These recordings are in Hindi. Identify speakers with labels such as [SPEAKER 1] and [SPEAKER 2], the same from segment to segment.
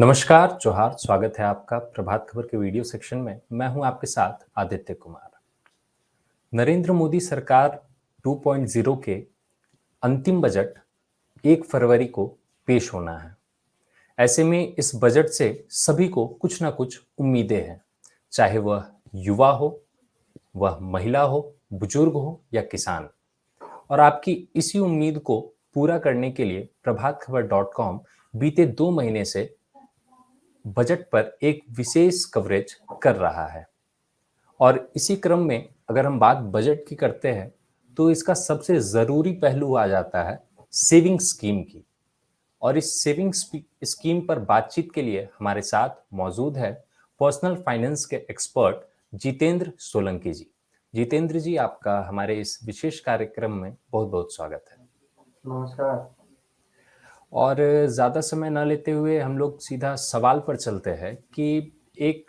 [SPEAKER 1] नमस्कार, जोहार, स्वागत है आपका प्रभात खबर के वीडियो सेक्शन में। मैं हूं आपके साथ आदित्य कुमार। नरेंद्र मोदी सरकार 2.0 के अंतिम बजट 1 फरवरी को पेश होना है। ऐसे में इस बजट से सभी को कुछ ना कुछ उम्मीदें हैं, चाहे वह युवा हो, वह महिला हो, बुजुर्ग हो या किसान। और आपकी इसी उम्मीद को पूरा करने के लिए प्रभात खबर .com बीते 2 महीने से बजट पर एक विशेष कवरेज कर रहा है। और इसी क्रम में अगर हम बात बजट की करते हैं तो इसका सबसे ज़रूरी पहलू आ जाता है सेविंग स्कीम की। और इस सेविंग स्कीम पर बातचीत के लिए हमारे साथ मौजूद है पर्सनल फाइनेंस के एक्सपर्ट जितेंद्र सोलंकी जी। जितेंद्र जी, आपका हमारे इस विशेष कार्यक्रम में बहुत बहुत स्वागत है।
[SPEAKER 2] नमस्कार।
[SPEAKER 1] और ज़्यादा समय ना लेते हुए हम लोग सीधा सवाल पर चलते हैं कि एक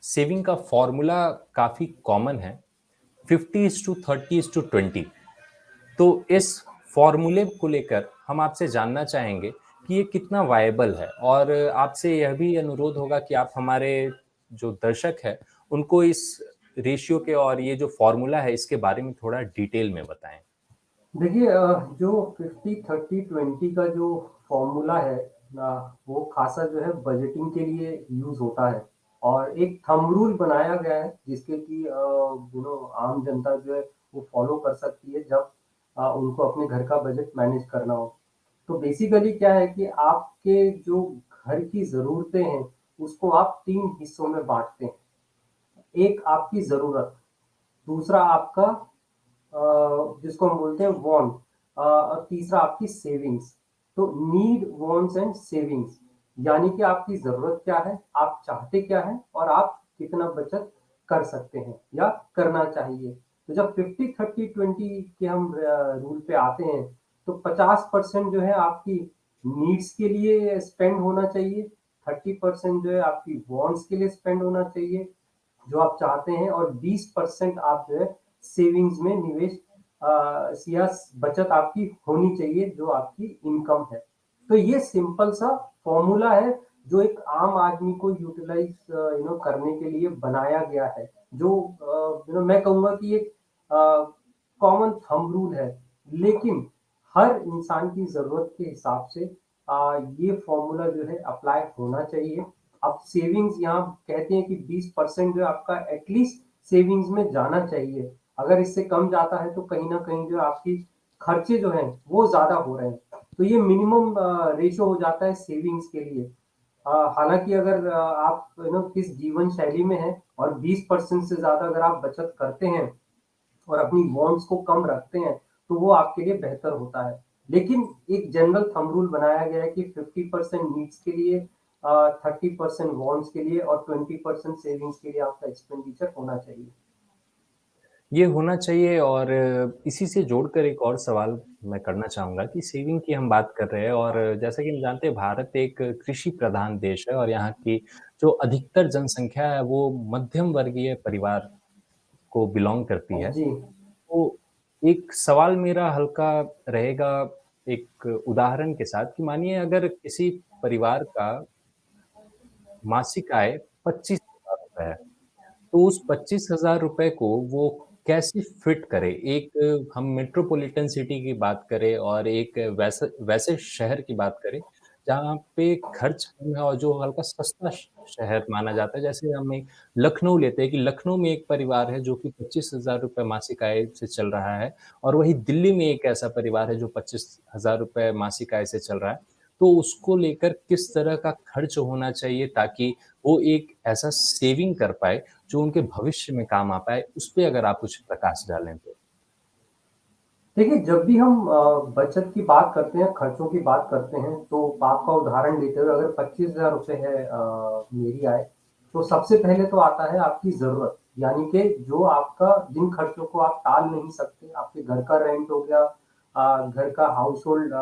[SPEAKER 1] सेविंग का फॉर्मूला काफ़ी कॉमन है, 50:30:20। तो इस फॉर्मूले को लेकर हम आपसे जानना चाहेंगे कि ये कितना वायबल है, और आपसे यह भी अनुरोध होगा कि आप हमारे जो दर्शक हैं उनको इस रेशियो के और ये जो फॉर्मूला है इसके बारे में थोड़ा डिटेल में बताएं।
[SPEAKER 2] देखिए जो 50-30-20 का जो फॉर्मूला है ना, वो खासा जो है बजटिंग के लिए यूज़ होता है और एक थंब रूल बनाया गया है जिसके कि आम जनता जो है वो फॉलो कर सकती है जब उनको अपने घर का बजट मैनेज करना हो। तो बेसिकली क्या है कि आपके जो घर की ज़रूरतें हैं, उसको आप 3 हिस्सों में बाँटते हैं। एक आपकी ज़रूरत, दूसरा आपका जिसको हम बोलते हैं वांट, और तीसरा आपकी सेविंग्स। तो नीड, वांट्स एंड सेविंग्स, यानी कि आपकी ज़रूरत क्या है, आप चाहते क्या हैं और आप कितना बचत कर सकते हैं या करना चाहिए। तो जब 50-30-20 के हम रूल पे आते हैं, तो 50% जो है आपकी नीड्स के लिए स्पेंड होना चाहिए, 30% जो है आपकी वांट्स के लिए स्पेंड होना चाहिए, जो आप चाहते हैं, और 20% आप जो है सेविंग्स में निवेश या बचत आपकी होनी चाहिए जो आपकी इनकम है। तो ये सिंपल सा फॉर्मूला है जो एक आम आदमी को यूटिलाइज करने के लिए बनाया गया है, जो मैं कहूँगा कि एक कॉमन थंब रूल है, लेकिन हर इंसान की ज़रूरत के हिसाब से ये फॉर्मूला जो है अप्लाई होना चाहिए। अब सेविंग्स यहाँ कहते हैं कि 20% जो है आपका एटलीस्ट सेविंग्स में जाना चाहिए। अगर इससे कम जाता है तो कहीं न कहीं जो आपकी खर्चे जो हैं वो ज़्यादा हो रहे हैं। तो ये मिनिमम रेशियो हो जाता है सेविंग्स के लिए। हालाँकि अगर आप किस जीवन शैली में हैं और 20% से ज़्यादा अगर आप बचत करते हैं और अपनी वांट्स को कम रखते हैं, तो वो आपके लिए बेहतर होता है। लेकिन एक जनरल थंब रूल बनाया गया है कि 50% नीड्स के लिए, 30% वांट्स के लिए और 20% सेविंग्स के लिए आपका एक्सपेंडिचर होना चाहिए।
[SPEAKER 1] ये होना चाहिए। और इसी से जोड़कर एक और सवाल मैं करना चाहूँगा कि सेविंग की हम बात कर रहे हैं, और जैसा कि हम जानते हैं भारत एक कृषि प्रधान देश है और यहाँ की जो अधिकतर जनसंख्या है वो मध्यम वर्गीय परिवार को बिलॉन्ग करती है।
[SPEAKER 2] जी।
[SPEAKER 1] तो एक सवाल मेरा हल्का रहेगा एक उदाहरण के साथ कि मानिए अगर किसी परिवार का मासिक आय 25,000 रुपए है, तो उस 25,000 रुपए को वो कैसे फिट करे? एक हम मेट्रोपॉलिटन सिटी की बात करें और एक वैसे वैसे शहर की बात करें, जहाँ पे खर्च कम है और जो हल्का सस्ता शहर माना जाता है। जैसे हम एक लखनऊ लेते हैं कि लखनऊ में एक परिवार है जो कि 25,000 रुपए मासिक आय से चल रहा है, और वहीं दिल्ली में एक ऐसा परिवार है जो 25,000 रुपए मासिक आय से चल रहा है। तो उसको लेकर किस तरह का खर्च होना चाहिए ताकि वो एक ऐसा सेविंग कर पाए जो उनके भविष्य में काम आ पाए, उसपे अगर आप कुछ प्रकाश डालें तो?
[SPEAKER 2] देखिए, जब भी हम बचत की बात करते हैं, खर्चों की बात करते हैं, तो आपका उदाहरण लेते हुए अगर 25,000 रुपए है मेरी आय, तो सबसे पहले तो आता है आपकी ज़रूरत। यानी कि जो आपका जिन खर्चों को आप टाल नहीं सकते, आपके घर का रेंट हो गया, घर का हाउसहोल्ड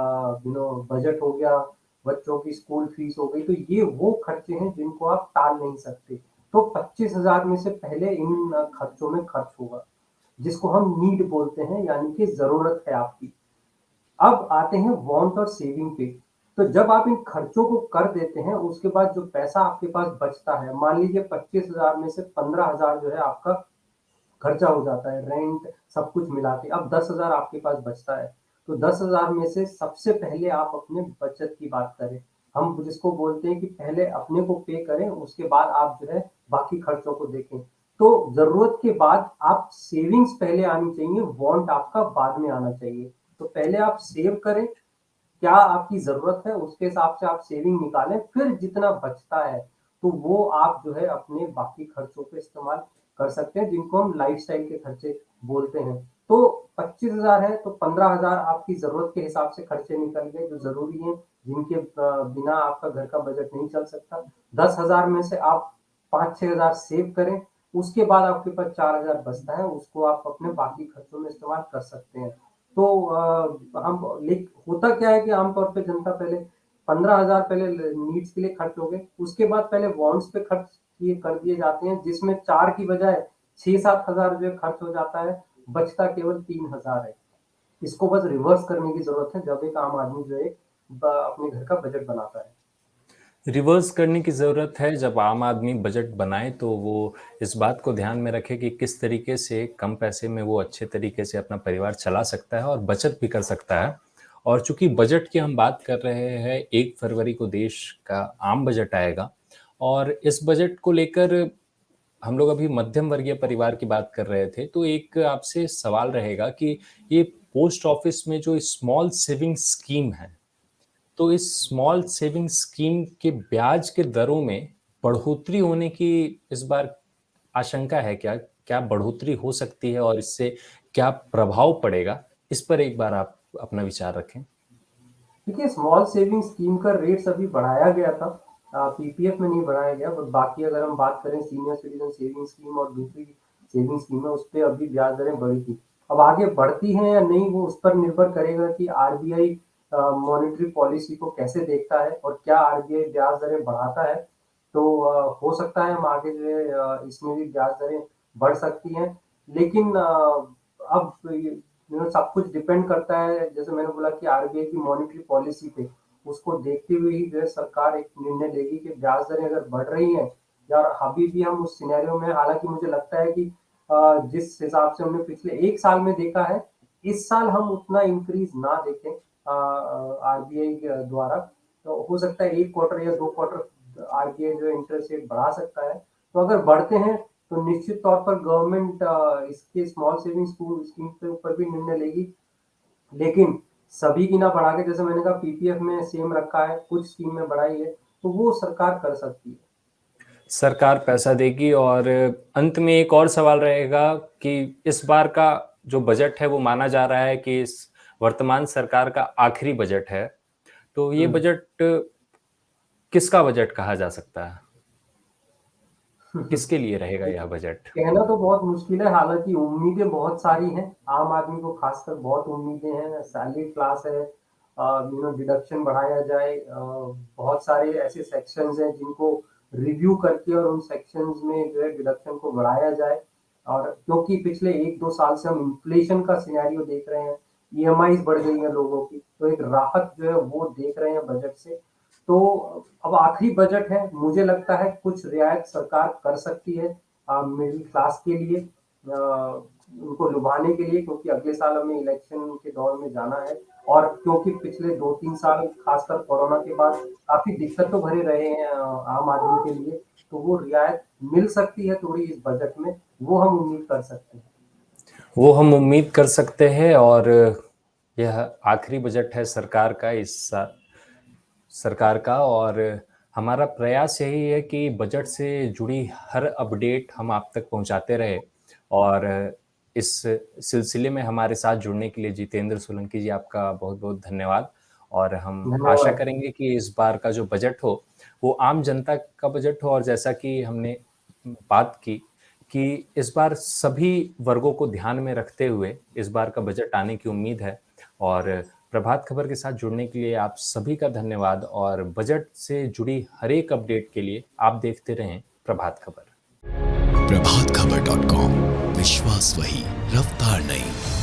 [SPEAKER 2] बजट हो गया, बच्चों की स्कूल फीस हो गई, तो ये वो खर्चे हैं जिनको आप टाल नहीं सकते। तो 25,000 में से पहले इन खर्चों में खर्च होगा, जिसको हम नीड बोलते हैं, यानी कि ज़रूरत है आपकी। अब आते हैं वांट और सेविंग पे। तो जब आप इन खर्चों को कर देते हैं, उसके बाद जो पैसा आपके पास बचता है, मान लीजिए 25,000 में से 15,000 जो है आपका खर्चा हो जाता है, रेंट सब कुछ मिला के, अब 10,000 आपके पास बचता है। तो 10,000 में से सबसे पहले आप अपने बचत की बात करें। हम जिसको बोलते हैं कि पहले अपने को पे करें, उसके बाद आप जो है बाकी खर्चों को देखें। तो ज़रूरत के बाद आप सेविंग्स पहले आनी चाहिए, वांट आपका बाद में आना चाहिए। तो पहले आप सेव करें, क्या आपकी ज़रूरत है, उसके हिसाब से आप सेविंग निकालें, फिर जितना बचता है, तो वो आप जो है अपने बाकी खर्चों पे इस्तेमाल कर सकते हैं, जिनको हम लाइफ़स्टाइल के खर्चे बोलते हैं। तो 25,000 है, तो 15,000 आपकी ज़रूरत के हिसाब से खर्चे निकल गए, जो ज़रूरी हैं, जिनके बिना आपका घर का बजट नहीं चल सकता। 10,000 में से आप 5-6,000 सेव करें, उसके बाद आपके पास 4,000 बचता है, उसको आप अपने बाकी खर्चों में इस्तेमाल कर सकते हैं। तो हम लेक होता क्या है कि आमतौर पे जनता पहले 15,000 पहले नीड्स के लिए खर्च हो गए, उसके बाद पहले वांट्स पे खर्च किए कर दिए जाते हैं, जिसमें 4 की बजाय 6-7 हज़ार जो है खर्च हो जाता है, बचता केवल 3,000 है। इसको बस रिवर्स करने की ज़रूरत है, जब एक आम आदमी जो है अपने घर का बजट बनाता है।
[SPEAKER 1] रिवर्स करने की ज़रूरत है। जब आम आदमी बजट बनाए तो वो इस बात को ध्यान में रखे कि किस तरीके से कम पैसे में वो अच्छे तरीके से अपना परिवार चला सकता है और बचत भी कर सकता है। और चूंकि बजट की हम बात कर रहे हैं, 1 फरवरी को देश का आम बजट आएगा और इस बजट को लेकर हम लोग अभी मध्यम वर्गीय परिवार की बात कर रहे थे, तो एक आपसे सवाल रहेगा कि ये पोस्ट ऑफिस में जो स्मॉल सेविंग स्कीम है, तो इस स्मॉल सेविंग स्कीम के ब्याज के दरों में बढ़ोतरी होने की इस बार आशंका है क्या? क्या बढ़ोतरी हो सकती है और इससे क्या प्रभाव पड़ेगा? इस पर एक बार आप अपना विचार रखें।
[SPEAKER 2] देखिए, स्मॉल सेविंग स्कीम का रेट्स अभी बढ़ाया गया था, पीपीएफ में नहीं बढ़ाया गया, बट बाकी अगर हम बात करें सीनियर सिटीजन सेविंग स्कीम और दूसरी सेविंग स्कीम है, उस पे अभी ब्याज दरें बढ़ी थी। अब आगे बढ़ती हैं या नहीं, वो उस पर निर्भर करेगा कि आरबीआई मॉनेटरी पॉलिसी को कैसे देखता है और क्या आरबीआई ब्याज दरें बढ़ाता है। तो हो सकता है हम आगे जो है इसमें भी ब्याज दरें बढ़ सकती हैं। लेकिन अब सब कुछ डिपेंड करता है, जैसे मैंने बोला कि आरबीआई की मॉनेटरी पॉलिसी पे, उसको देखते हुए ही जो है सरकार एक निर्णय लेगी कि ब्याज दरें अगर बढ़ रही हैं या अभी भी हम उस सिनेरियो में, हालांकि मुझे लगता है कि जिस हिसाब से हमने पिछले 1 साल में देखा है, इस साल हम उतना इंक्रीज ना देखें आरबीआई द्वारा। तो हो सकता है 1 क्वार्टर या 2 क्वार्टर आरबीआई जो इंटरेस्ट रेट बढ़ा सकता है। तो अगर बढ़ते हैं तो निश्चित तौर पर गवर्नमेंट इसके स्मॉल सेविंग स्कीम के ऊपर भी निर्णय लेगी, लेकिन सभी की ना बढ़ा के, जैसे मैंने कहा पीपीएफ में सेम रखा है, कुछ स्कीम में बढ़ाई है, तो वो सरकार कर सकती है।
[SPEAKER 1] सरकार पैसा देगी। और अंत में एक और सवाल रहेगा कि इस बार का जो बजट है वो माना जा रहा है कि इस वर्तमान सरकार का आखिरी बजट है। तो ये
[SPEAKER 2] हम्म।
[SPEAKER 1] बजट किसका बजट कहा जा सकता है? किसके लिए रहेगा यह बजट?
[SPEAKER 2] कहना तो बहुत मुश्किल है, हालांकि उम्मीदें बहुत सारी हैं, आम आदमी को खासकर बहुत उम्मीदें हैं, सैलरी क्लास है, डिडक्शन बढ़ाया जाए, बहुत सारे ऐसे सेक्शंस हैं जिनको रिव्यू करके और उन सेक्शंस में जो है डिडक्शन को बढ़ाया जाए। और क्योंकि पिछले 1-2 साल से हम इन्फ्लेशन का सिनेरियो देख रहे हैं, ईएमआईज बढ़ गई हैं लोगों की, तो एक राहत जो है वो देख रहे हैं बजट से। तो अब आखिरी बजट है, मुझे लगता है कुछ रियायत सरकार कर सकती है मिडिल क्लास के लिए, उनको लुभाने के लिए, क्योंकि अगले साल हमें इलेक्शन के दौर में जाना है। और क्योंकि पिछले 2-3 साल खासकर कोरोना के बाद काफी दिक्कत तो भरे रहे हैं आम आदमी के लिए, तो वो रियायत मिल सकती है थोड़ी इस बजट में, वो हम उम्मीद कर सकते हैं।
[SPEAKER 1] वो हम उम्मीद कर सकते हैं। और यह आखिरी बजट है सरकार का सरकार का। और हमारा प्रयास यही है कि बजट से जुड़ी हर अपडेट हम आप तक पहुंचाते रहे। और इस सिलसिले में हमारे साथ जुड़ने के लिए जितेंद्र सोलंकी जी, आपका बहुत बहुत धन्यवाद। और हम आशा
[SPEAKER 2] धन्यवाद।
[SPEAKER 1] करेंगे कि इस बार का जो बजट हो वो आम जनता का बजट हो। और जैसा कि हमने बात की कि इस बार सभी वर्गों को ध्यान में रखते हुए इस बार का बजट आने की उम्मीद है। और प्रभात खबर के साथ जुड़ने के लिए आप सभी का धन्यवाद। और बजट से जुड़ी हर एक अपडेट के लिए आप देखते रहें प्रभात खबर।
[SPEAKER 3] प्रभात खबर .com, विश्वास वही, रफ्तार नहीं।